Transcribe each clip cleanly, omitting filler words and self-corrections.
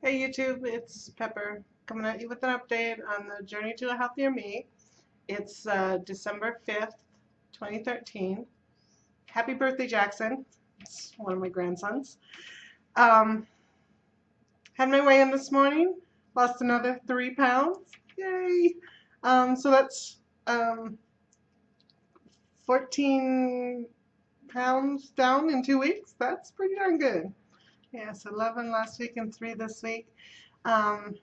Hey YouTube, it's Pepper coming at you with an update on the journey to a healthier me. It's December 5th, 2013. Happy birthday, Jackson. It's one of my grandsons. Um, had my weigh in this morning, lost another 3 pounds. Yay! So that's 14 pounds down in 2 weeks. That's pretty darn good. Yes, 11 last week and 3 this week. Um,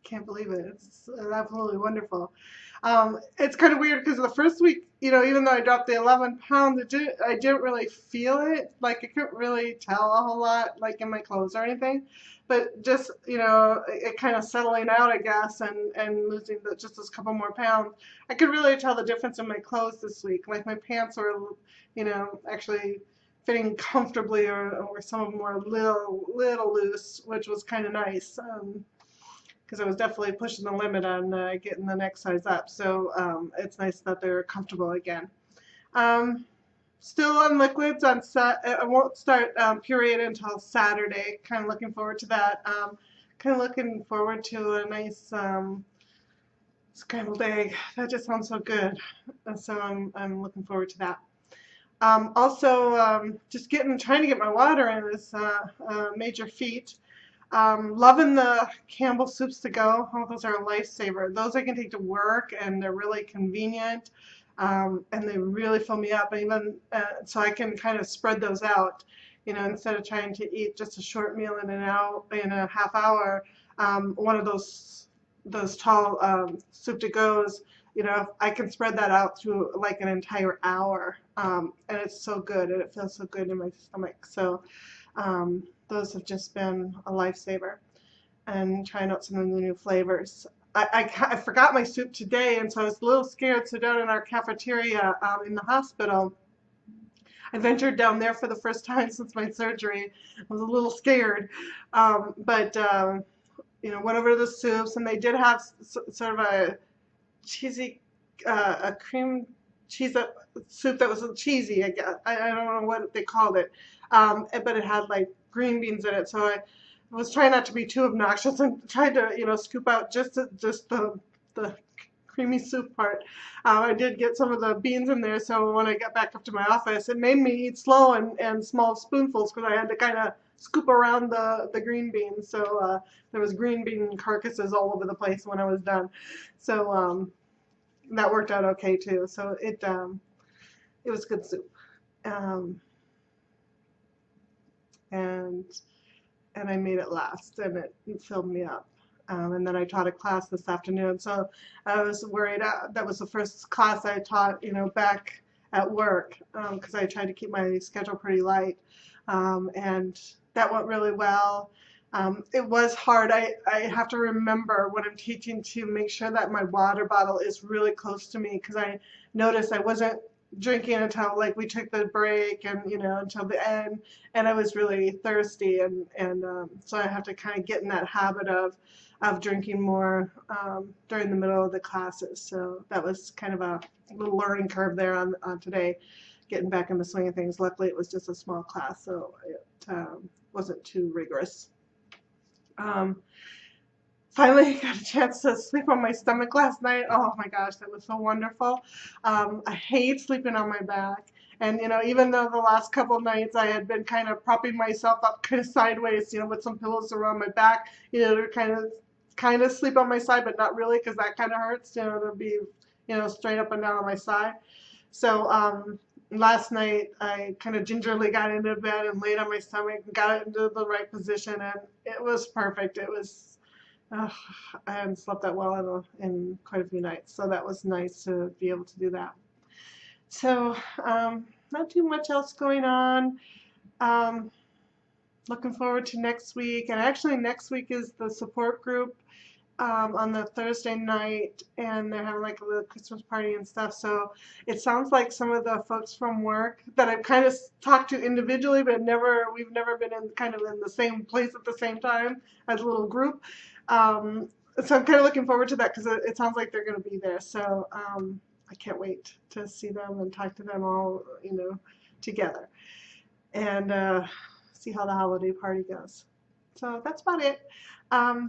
Can't believe it. It's absolutely wonderful. It's kind of weird because the first week, even though I dropped the 11 pounds, I didn't really feel it. Like I couldn't really tell a whole lot, like in my clothes or anything. But just, it kind of settling out, I guess, and losing just those couple more pounds, I could really tell the difference in my clothes this week. Like my pants were, actually fitting comfortably, or some of them were a little loose, which was kind of nice. Because I was definitely pushing the limit on getting the next size up. So it's nice that they're comfortable again. Um, Still on liquids on I won't start pureed until Saturday. Kind of looking forward to that. Kind of looking forward to a nice scrambled egg. That just sounds so good. So I'm looking forward to that. Also, just trying to get my water in is a major feat. Loving the Campbell soups to go. Oh, those are a lifesaver. Those I can take to work, and they're really convenient, and they really fill me up. Even so, I can kind of spread those out. Instead of trying to eat just a short meal in a half hour, one of those tall soup to goes. I can spread that out through like an entire hour, and it's so good, and it feels so good in my stomach. So. Those have just been a lifesaver, and trying out some of the new flavors. I forgot my soup today, and so I was a little scared. So down in our cafeteria in the hospital, I ventured down there for the first time since my surgery. I was a little scared, but went over to the soups, and they did have sort of a cheesy, a cream cheese soup that was cheesy. I guess I don't know what they called it, but it had like green beans in it. So I was trying not to be too obnoxious and tried to scoop out just the creamy soup part. I did get some of the beans in there, so when I got back up to my office, it made me eat slow and small spoonfuls because I had to kind of scoop around the green beans. So there was green bean carcasses all over the place when I was done. So that worked out okay too. So it was good soup, um, and and I made it last, and it filled me up. And then I taught a class this afternoon, so I was worried. That was the first class I taught, back at work, because I tried to keep my schedule pretty light, and that went really well. It was hard. I have to remember when I'm teaching to make sure that my water bottle is really close to me because I noticed I wasn't drinking until like we took the break and until the end, and I was really thirsty, and so I have to kind of get in that habit of drinking more during the middle of the classes. So that was kind of a little learning curve there on today, getting back in the swing of things. Luckily, it was just a small class, so it wasn't too rigorous. Um, Finally got a chance to sleep on my stomach last night. Oh my gosh, that was so wonderful. I hate sleeping on my back. And even though the last couple nights I had been kind of propping myself up kind of sideways, with some pillows around my back, to kind of sleep on my side, but not really because that kind of hurts, to be, straight up and down on my side. So last night I kind of gingerly got into bed and laid on my stomach and got it into the right position, and it was perfect. It was, I hadn't slept that well in quite a few nights, so that was nice to be able to do that. So not too much else going on. Um, Looking forward to next week, and actually next week is the support group on the Thursday night, and they're having like a little Christmas party and stuff. So it sounds like some of the folks from work that I've kind of talked to individually, but we've never been in kind of in the same place at the same time as a little group. So I'm kind of looking forward to that because it sounds like they're going to be there. So I can't wait to see them and talk to them all, together, and see how the holiday party goes. So that's about it.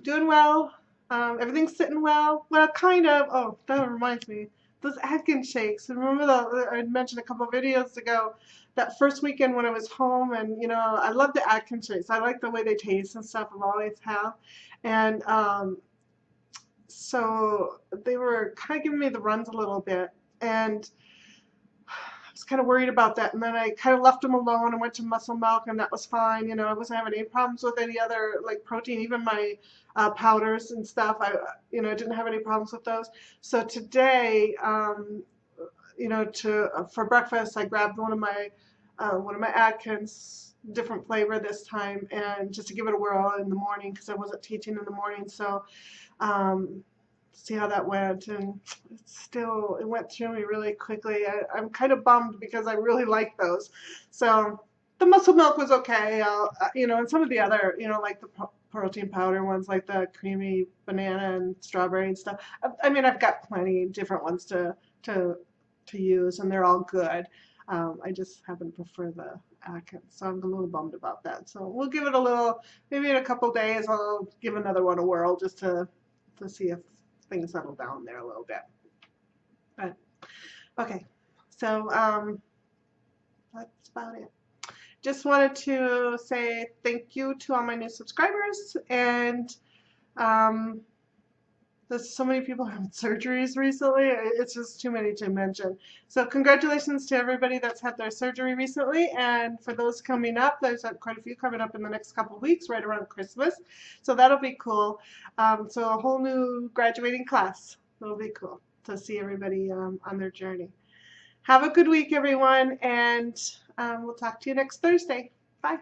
Doing well. Everything's sitting well. Well, kind of. Oh, that reminds me. Those Atkins shakes. And remember I mentioned a couple videos ago that first weekend when I was home, and I love the Atkins shakes. I like the way they taste and stuff. I've always have, and so they were kind of giving me the runs a little bit, and I was kind of worried about that, and then I kind of left them alone and went to Muscle Milk, and that was fine. I wasn't having any problems with any other like protein, even my powders and stuff. Didn't have any problems with those. So today, for breakfast, I grabbed one of my Atkins, different flavor this time, and just to give it a whirl in the morning because I wasn't teaching in the morning. So um, see how that went, and it went through me really quickly. I'm kind of bummed because I really like those. So the Muscle Milk was okay. And some of the other, like the protein powder ones, like the creamy banana and strawberry and stuff. I mean, I've got plenty different ones to use, and they're all good. I just happen to prefer the Atkins, so I'm a little bummed about that. So we'll give it a little, maybe in a couple days, I'll give another one a whirl just to see if things settle down there a little bit. But okay, so that's about it. Just wanted to say thank you to all my new subscribers, and there's so many people having surgeries recently. It's just too many to mention. So congratulations to everybody that's had their surgery recently, and for those coming up, there's quite a few coming up in the next couple of weeks, right around Christmas. So that'll be cool. So a whole new graduating class. It'll be cool to see everybody on their journey. Have a good week, everyone, and we'll talk to you next Thursday. Bye.